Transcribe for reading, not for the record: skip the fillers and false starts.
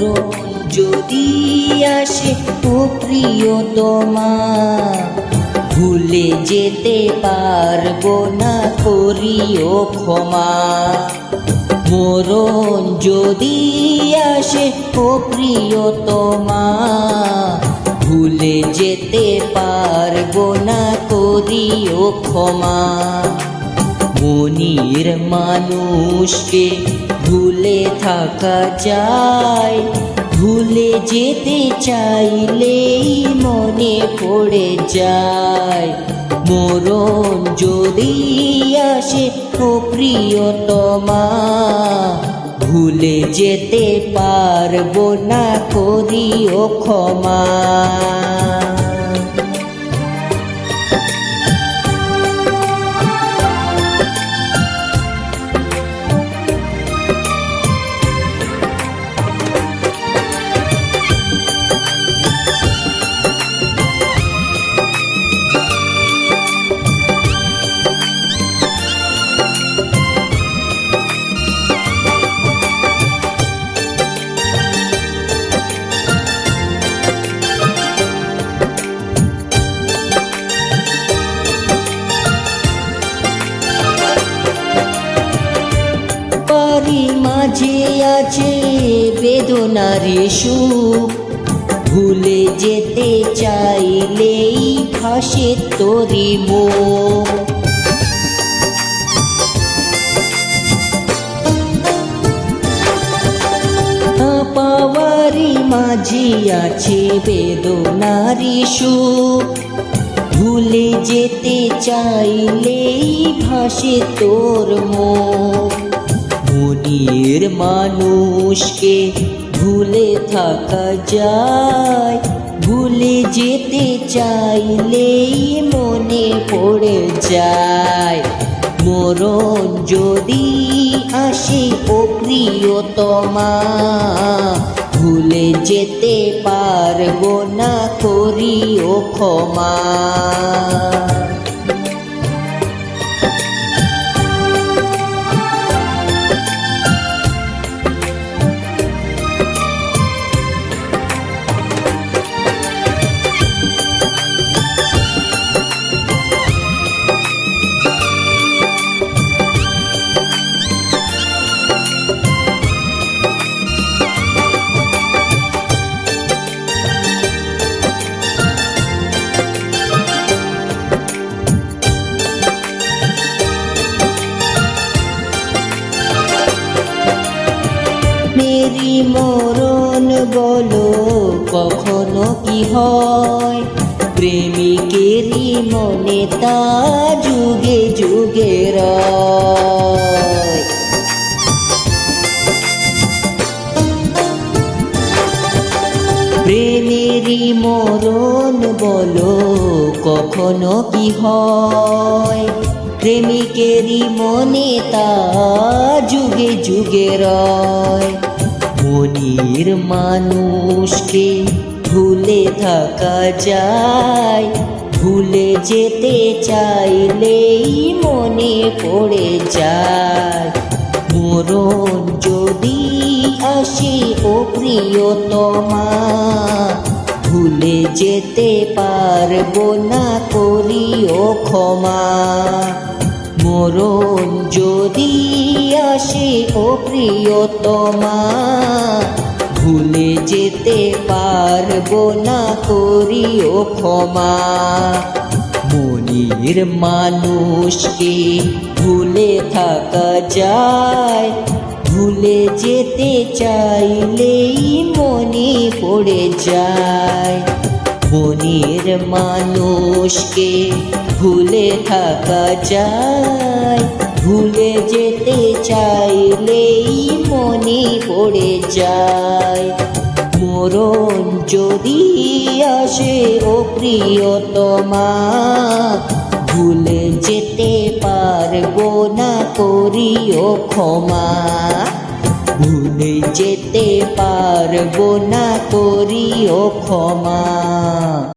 মরণ যদি আসে ও প্রিয়তমা, ভুলে যেতে পারবো না, করিও ক্ষমা। মরণ যদি আসে ও প্রিয়তমা, ভুলে যেতে পারবো না, করিও ক্ষমা। মনির মানুষকে ভুলে থাকা যায়, ভুলে যেতে চাইলেই মনে পড়ে যায়। মরণ যদি আসে ও প্রিয়তমা, ভুলে যেতে পারবো না, করিও ক্ষমা। মাঝে আছে বেদনার সুখ, ভুলে যেতে চাইলেই ভাসে তোরি মুখ। পাওয়ারি মাঝে আছে বেদনার সুখ, ভুলে যেতে চাইলেই ভাসে তোর মুখ। মনির মানুষকে ভুলে থাকা যায়, ভুলে যেতে চাইলেই মনে পড়ে যায়। মরণ যদি আসে ও প্রিয়তমা, ভুলে যেতে পারবো না, করিও ক্ষমা। মেরি মরণ বলো কখনো কি হয়, প্রেমিকেরই মনে তা যুগে যুগে রয়। প্রেমেরই মরণ বলো কখনো কি হয়, প্রেমিকেরই মনে তা যুগে যুগে রয়। মনির মানুষকে ভুলে থাকা যায়, ভুলে যেতে চাইলেই মনে পড়ে যায়। মরণ যদি আসে ও প্রিয়তমা, ভুলে যেতে পারবো না, করিও ক্ষমা। মরণ যদি আসে ও প্রিয়তমা, ভুলে যেতে পারবো না, করিও ক্ষমা। মনির মানুষকে ভুলে থাকা যায়, ভুলে যেতে চাইলেই মনে পড়ে যায়। মনির মানুষকে ভুলে থাকা যায়, ভুলে যেতে চাইলেই মনে পড়ে যায়। মরণ যদি আসে ও প্রিয়তমা, ভুলে যেতে পারবো না, করিও ক্ষমা। ভুলে যেতে পারবো না, করিও ক্ষমা।